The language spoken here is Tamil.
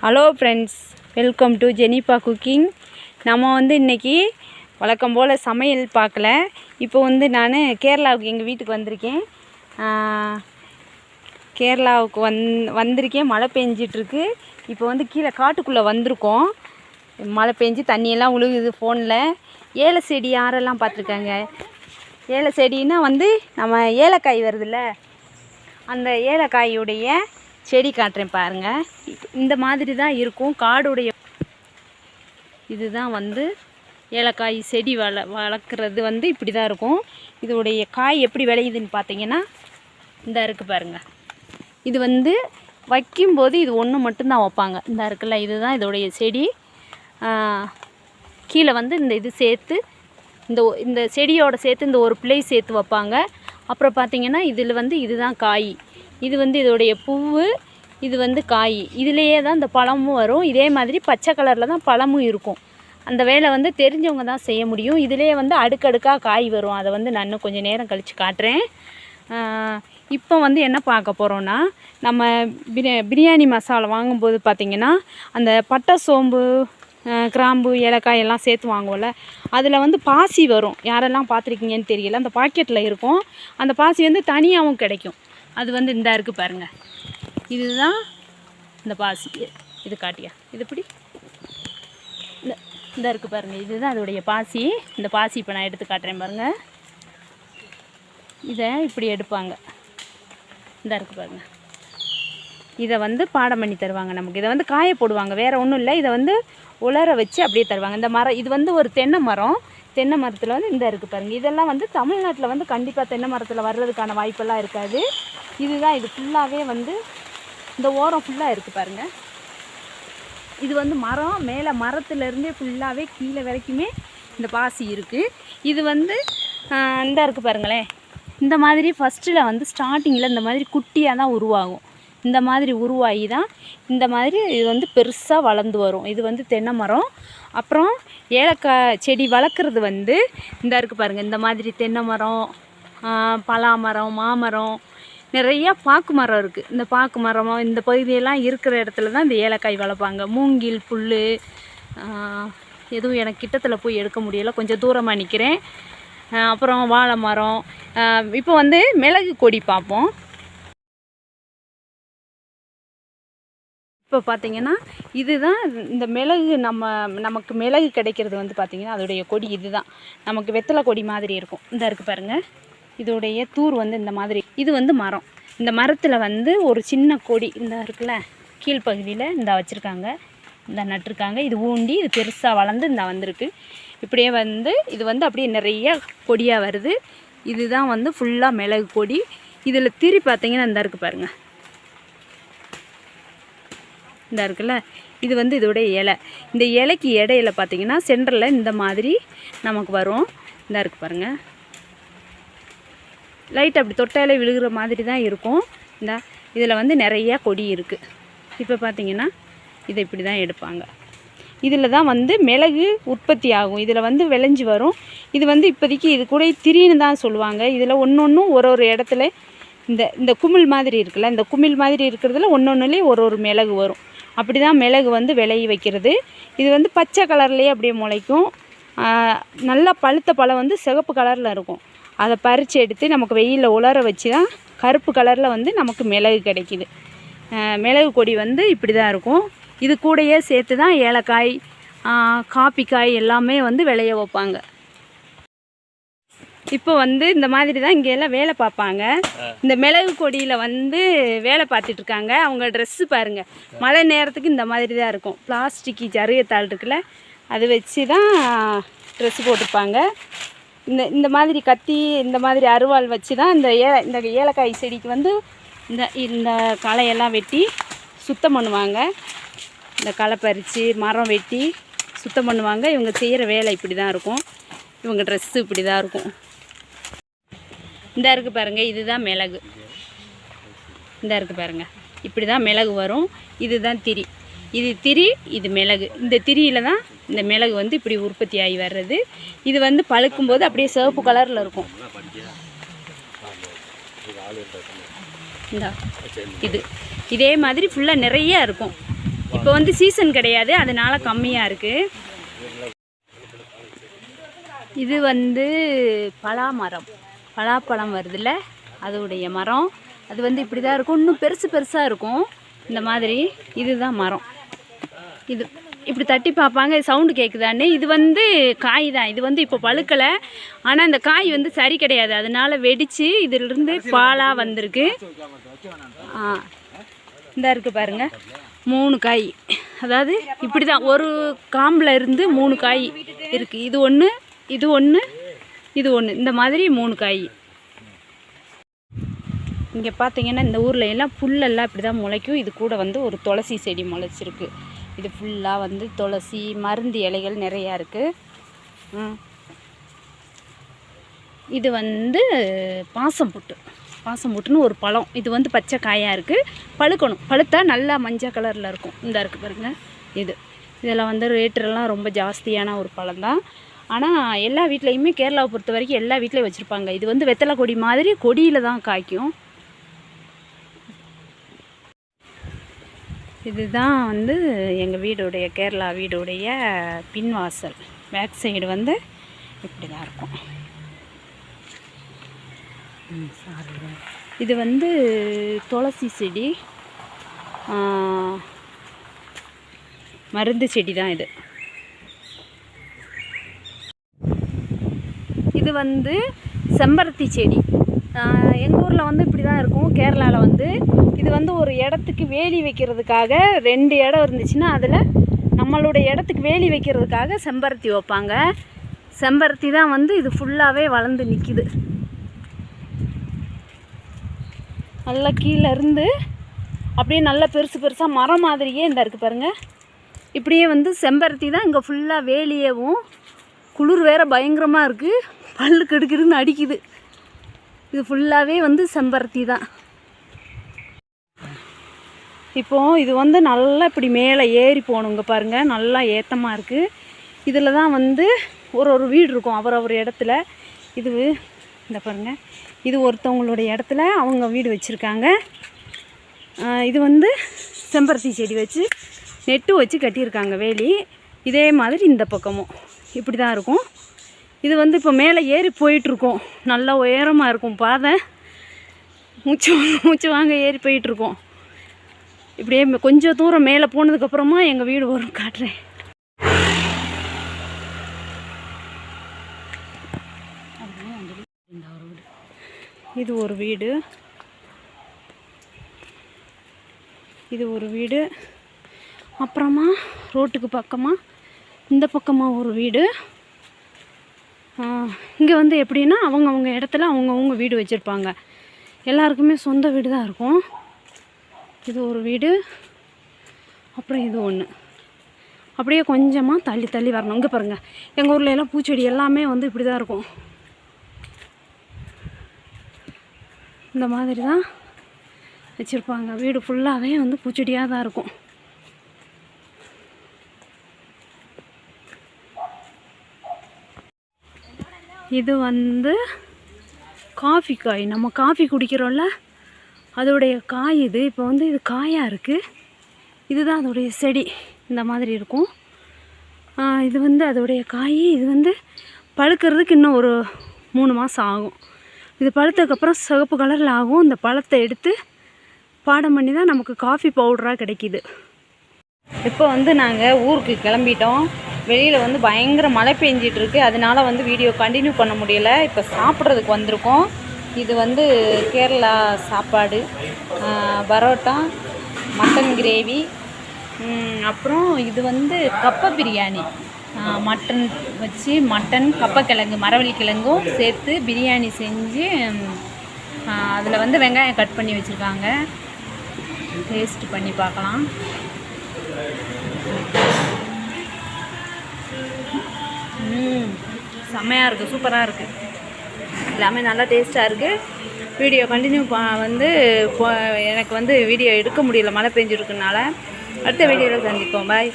Hello friends, welcome to Jenifa cooking. நம்ம இன்றைக்கி வழக்கம் போல் சமையல் பார்க்கல. இப்போ நான் கேரளாவுக்கு எங்கள் வீட்டுக்கு வந்திருக்கேன். கேரளாவுக்கு வந்திருக்கேன். மழை பெஞ்சிட்ருக்கு. இப்போ கீழே காட்டுக்குள்ளே வந்திருக்கோம். மழை பெஞ்சு தண்ணியெல்லாம் உழுகுது. ஃபோனில் ஏலை செடி யாரெல்லாம் பார்த்துருக்காங்க? ஏலை செடின்னா நம்ம ஏலக்காய் வருதுல்ல, அந்த ஏலக்காயுடைய செடி காட்டுறேன் பாருங்கள். இந்த மாதிரி தான் இருக்கும் காடுடைய. இதுதான் ஏலக்காய் செடி வளர்க்குறது இப்படி தான் இருக்கும். இதோடைய காய் எப்படி விளையுதுன்னு பார்த்தீங்கன்னா இந்த இருக்குது பாருங்கள். இது வைக்கும்போது இது ஒன்று மட்டும்தான் வைப்பாங்க. இந்த இருக்குல்ல, இதுதான் இதோடைய செடி. கீழே இந்த இது சேர்த்து இந்த செடியோட சேர்த்து இந்த ஒரு பிள்ளை சேர்த்து வைப்பாங்க. அப்புறம் பார்த்திங்கன்னா இதில் இதுதான் காய். இது இதோடைய பூவு, இது காய். இதிலேயே தான் இந்த பழமும் வரும். இதே மாதிரி பச்சை கலரில் தான் பழமும் இருக்கும். அந்த வேலை தெரிஞ்சவங்க தான் செய்ய முடியும். இதிலே அடுக்கடுக்காக காய் வரும். அதை நான் இன்னும் கொஞ்சம் நேரம் கழித்து காட்டுறேன். இப்போ என்ன பார்க்க போகிறோன்னா, நம்ம பிரியாணி மசாலா வாங்கும்போது பார்த்திங்கன்னா அந்த பட்டை, சோம்பு, கிராம்பு, ஏலக்காய் எல்லாம் சேர்த்து வாங்குவோம்ல, அதில் பாசி வரும். யாரெல்லாம் பார்த்துருக்கீங்கன்னு தெரியல. அந்த பாக்கெட்டில் இருக்கும். அந்த பாசி தனியாகவும் கிடைக்கும். அது இந்த இருக்குது பாருங்கள். இதுதான் இந்த பாசி. இது காட்டியா, இது இப்படி இந்த இருக்குது பாருங்கள். இதுதான் அதோடைய பாசி. இந்த பாசி இப்போ நான் எடுத்து காட்டுறேன் பாருங்கள். இதை இப்படி எடுப்பாங்க. இந்த இருக்குது பாருங்கள். இதை பாடம் பண்ணி தருவாங்க நமக்கு. இதை காய போடுவாங்க. வேறு ஒன்றும் இல்லை. இதை உலர வச்சு அப்படியே தருவாங்க. இந்த மரம் இது ஒரு தென்னை மரம். தென்னை மரத்தில் இந்த இருக்குது பாருங்கள். இதெல்லாம் தமிழ்நாட்டில் கண்டிப்பாக தென்னை மரத்தில் வர்றதுக்கான வாய்ப்பெல்லாம் இருக்காது. இதுதான் இது ஃபுல்லாகவே இந்த ஓரம் ஃபுல்லாக இருக்குது பாருங்கள். இது மரம் மேலே மரத்துலேருந்தே ஃபுல்லாகவே கீழே வரைக்குமே இந்த பாசி இருக்குது. இது இந்த இருக்குது பாருங்களேன். இந்த மாதிரி ஃபஸ்ட்டில் ஸ்டார்டிங்கில் இந்த மாதிரி குட்டியாக தான் உருவாகும். இந்த மாதிரி உருவாகி தான் இந்த மாதிரி இது பெருசாக வளர்ந்து வரும். இது தென்னை மரம். அப்புறம் ஏலக்காய் செடி வளர்க்குறது இந்த இருக்குது பாருங்கள். இந்த மாதிரி தென்னை மரம், பலா மரம், மாமரம், நிறையா பாக்கு மரம் இருக்குது. இந்த பாக்கு மரம் இந்த பகுதியெல்லாம் இருக்கிற இடத்துல தான் இந்த ஏலக்காய் வளர்ப்பாங்க. மூங்கில் புல் எதுவும் எனக்கு கிட்டத்தில் போய் எடுக்க முடியலை, கொஞ்சம் தூரமாக நிற்கிறேன். அப்புறம் வாழை மரம். இப்போ மிளகு கொடி பார்ப்போம். இப்போ பார்த்திங்கன்னா இதுதான் இந்த மிளகு. நமக்கு மிளகு கிடைக்கிறது பார்த்திங்கன்னா அதோடைய கொடி இதுதான். நமக்கு வெத்தலை கொடி மாதிரி இருக்கும். இந்த இருக்குது பாருங்கள். இதோடைய தூர் இந்த மாதிரி. இது மரம். இந்த மரத்தில் ஒரு சின்ன கொடி இந்த இருக்குல்ல, கீழ்ப்பகுதியில் இந்த வச்சுருக்காங்க, இந்த நட்டுருக்காங்க. இது ஊண்டி இது பெருசாக வளர்ந்து இந்த வந்திருக்கு. இப்படியே இது அப்படியே நிறைய கொடியாக வருது. இதுதான் ஃபுல்லாக மிளகு கொடி. இதில் திரி பார்த்திங்கன்னா இந்த இருக்குது பாருங்கள். இந்த இருக்குல்ல, இது இதோடைய இலை. இந்த இலைக்கு இடையில பார்த்திங்கன்னா சென்டரில் இந்த மாதிரி நமக்கு வரும். இந்த இருக்குது பாருங்கள். லைட் அப்படி தொட்டாலே விழுகிற மாதிரி தான் இருக்கும். இந்த இதில் நிறையா கொடி இருக்குது. இப்போ பார்த்திங்கன்னா இதை இப்படி தான் எடுப்பாங்க. இதில் தான் மிளகு உற்பத்தி ஆகும். இதில் விளைஞ்சி வரும். இது இப்போதைக்கு இது கூட திரின்னு தான் சொல்லுவாங்க. இதில் ஒன்றொன்றும் ஒரு இடத்துல இந்த குமிழ் மாதிரி இருக்குல்ல, இந்த குமிழ் மாதிரி இருக்கிறதுல ஒன்றொன்றுலேயே ஒரு மிளகு வரும். அப்படி தான் மிளகு விளைய வைக்கிறது. இது பச்சை கலர்லேயே அப்படியே முளைக்கும். நல்லா பழுத்த பழம் சிவப்பு கலரில் இருக்கும். அதை பறித்து எடுத்து நமக்கு வெயிலில் உலர வச்சு தான் கருப்பு கலரில் நமக்கு மிளகு கிடைக்கிது. மிளகு கொடி இப்படி தான் இருக்கும். இது கூடயே சேர்த்து தான் ஏலக்காய், காப்பிக்காய் எல்லாமே விளைய வைப்பாங்க. இப்போ இந்த மாதிரி தான் இங்கே எல்லாம் வேலை பார்ப்பாங்க. இந்த மிளகு கொடியில் வேலை பார்த்துட்ருக்காங்க. அவங்க ட்ரெஸ்ஸு பாருங்கள். மழை நேரத்துக்கு இந்த மாதிரி தான் இருக்கும். பிளாஸ்டிக்கு ஜருகத்தாள் இருக்குல்ல, அது வச்சு தான் ட்ரெஸ்ஸு போட்டிருப்பாங்க. இந்த மாதிரி கத்தி, இந்த மாதிரி அருவாள் வச்சு தான் இந்த ஏலக்காய் செடிக்கு இந்த களையெல்லாம் வெட்டி சுத்தம் பண்ணுவாங்க. இந்த களை பறித்து மரம் வெட்டி சுத்தம் பண்ணுவாங்க. இவங்க செய்கிற வேலை இப்படி தான் இருக்கும். இவங்க ட்ரெஸ்ஸு இப்படி தான் இருக்கும். இந்த இருக்குது பாருங்கள். இதுதான் மிளகு. இந்த இருக்குது பாருங்கள். இப்படி தான் மிளகு வரும். இதுதான் திரி. இது திரி, இது மிளகு. இந்த திரியில் தான் இந்த மிளகு இப்படி உற்பத்தி ஆகி வர்றது. இது பழுக்கும்போது அப்படியே சிவப்பு கலரில் இருக்கும். இந்த இதே மாதிரி ஃபுல்லாக நிறைய இருக்கும். இப்போ வந்து சீசன் கிடையாது, அதனால கம்மியாக இருக்குது. இது வந்து பலாமரம், பலாப்பழம் வருதுல்ல, அதோடைய மரம். அது வந்து இப்படி தான் இருக்கும், இன்னும் பெருசாக இருக்கும் இந்த மாதிரி. இதுதான் மரம். இது இப்படி தட்டி பார்ப்பாங்க, சவுண்டு கேட்குதான்னு. இது வந்து காய் தான், இது வந்து இப்போ பழுக்கலை. ஆனால் இந்த காய் வந்து சரி கிடையாது, அதனால வெடித்து இதிலிருந்து பாலாக வந்திருக்கு. இந்த இருக்குது பாருங்கள், 3 காய். அதாவது இப்படி தான் ஒரு காம்பில் இருந்து 3 காய் இருக்குது. இது ஒன்று, இது ஒன்று, இது ஒன்று, இந்த மாதிரி 3 காய். இங்கே பார்த்தீங்கன்னா இந்த ஊரில் எல்லாம் புல்லெல்லாம் இப்படி தான் முளைக்கும். இது கூட வந்து ஒரு துளசி செடி முளைச்சிருக்கு. இது ஃபுல்லாக வந்து துளசி மருந்து இலைகள் நிறையா இருக்குது. இது வந்து பாசம்புட்டுன்னு ஒரு பழம். இது வந்து பச்சை காயாக இருக்குது, பழுக்கணும். பழுத்தா நல்லா மஞ்சள் கலரில் இருக்கும். இந்த இருக்குது பாருங்கள். இதெல்லாம் வந்து ரேட்டெல்லாம் ரொம்ப ஜாஸ்தியான ஒரு பழம் தான். ஆனால் எல்லா வீட்லேயுமே கேரளாவை பொறுத்த வரைக்கும் எல்லா வீட்லேயும் வச்சுருப்பாங்க. இது வந்து வெத்தலை கொடி மாதிரி கொடியில் தான் காய்க்கும். இதுதான் வந்து எங்கள் வீடுடைய, கேரளா வீடுடைய பின்வாசல். பேக் சைடு வந்து இப்படி தான் இருக்கும். இது வந்து துளசி செடி, மருந்து செடி தான் இது. இது வந்து செம்பருத்தி செடி. எங்கள் ஊரில் வந்து இப்படி தான் இருக்கும். கேரளாவில் வந்து இது வந்து ஒரு இடத்துக்கு வேலி வைக்கிறதுக்காக 2 இடம் இருந்துச்சுன்னா அதில் நம்மளுடைய இடத்துக்கு வேலி வைக்கிறதுக்காக செம்பருத்தி வைப்பாங்க. செம்பருத்தி தான் வந்து இது ஃபுல்லாகவே வளர்ந்து நிற்கிது. நல்லா கீழே இருந்து அப்படியே நல்லா பெருசாக மரம் மாதிரியே இந்த இருக்குது பாருங்கள். இப்படியே வந்து செம்பருத்தி தான் இங்கே ஃபுல்லாக வேலியவும். குளிர் வேறு பயங்கரமாக இருக்குது, பல்லு கெடுக்குதுன்னு அடிக்குது. இது ஃபுல்லாகவே வந்து செம்பருத்தி தான். இப்போது இது வந்து நல்லா இப்படி மேலே ஏறி போகணுங்க பாருங்கள், நல்லா ஏற்றமாக இருக்குது. இதில் தான் வந்து ஒரு வீடு இருக்கும் அவரவர் இடத்துல. இது இந்த பாருங்கள், இது ஒருத்தவங்களுடைய இடத்துல அவங்க வீடு வச்சுருக்காங்க. இது வந்து செம்பருத்தி செடி வச்சு நெட்டு வச்சு கட்டியிருக்காங்க வேலி. இதே மாதிரி இந்த பக்கமும் இப்படி தான் இருக்கும். இது வந்து இப்போ மேலே ஏறி போயிட்டுருக்கோம், நல்லா உயரமாக இருக்கும் பாதை. மூச்சு வாங்க ஏறி போயிட்டுருக்கோம். இப்படியே கொஞ்சம் தூரம் மேலே போனதுக்கப்புறமா எங்கள் வீடு வரும், காட்டுறேன். இது ஒரு வீடு, இது ஒரு வீடு. அப்புறமா ரோட்டுக்கு பக்கமாக இந்த பக்கமாக ஒரு வீடு. இங்கே வந்து எப்படின்னா அவங்கவுங்க இடத்துல அவங்கவுங்க வீடு வச்சுருப்பாங்க. எல்லாருக்குமே சொந்த வீடு தான் இருக்கும். இது ஒரு வீடு, அப்புறம் இது ஒன்று. அப்படியே கொஞ்சமாக தள்ளி வரணும். இங்கே பாருங்கள், எங்கள் ஊரில் எல்லாம் பூச்செடி எல்லாமே வந்து இப்படி தான் இருக்கும். இந்த மாதிரி தான் வச்சுருப்பாங்க. வீடு ஃபுல்லாகவே வந்து பூச்செடியாக தான் இருக்கும். இது வந்து காஃபி காய், நம்ம காஃபி குடிக்கிறோம்ல அதோடைய காய் இது. இப்போ வந்து இது காயாக இருக்குது. இதுதான் அதோடைய செடி, இந்த மாதிரி இருக்கும். இது வந்து அதோடைய காய். இது வந்து பழுக்கிறதுக்கு இன்னும் ஒரு 3 மாதம் ஆகும். இது பழுத்ததுக்கப்புறம் சிவப்பு கலரில் ஆகும். இந்த பழத்தை எடுத்து பாடம் பண்ணி தான் நமக்கு காஃபி பவுடராக கிடைக்கிது. இப்போ வந்து நாங்கள் ஊருக்கு கிளம்பிட்டோம். வெளியில் வந்து பயங்கர மழை பெஞ்சிட்ருக்கு, அதனால் வந்து வீடியோ கண்டினியூ பண்ண முடியலை. இப்போ சாப்பிட்றதுக்கு வந்திருக்கோம். இது வந்து கேரளா சாப்பாடு, பரோட்டா, மட்டன் கிரேவி, அப்புறம் இது வந்து கப்பை பிரியாணி. மட்டன் வச்சு மட்டன் கப்பக்கிழங்கு மரவள்ளி கிழங்கும் சேர்த்து பிரியாணி செஞ்சு அதில் வந்து வெங்காயம் கட் பண்ணி வச்சுருக்காங்க. டேஸ்ட் பண்ணி பார்க்கலாம். செம்மையாக இருக்குது, சூப்பராக இருக்குது, எல்லாமே நல்லா டேஸ்ட்டாக இருக்குது. வீடியோ கண்டினியூ வந்து எனக்கு வந்து வீடியோ எடுக்க முடியல, மழை பெஞ்சிருக்குனால. அடுத்த வீடியோவில் சந்திப்போம். பாய்.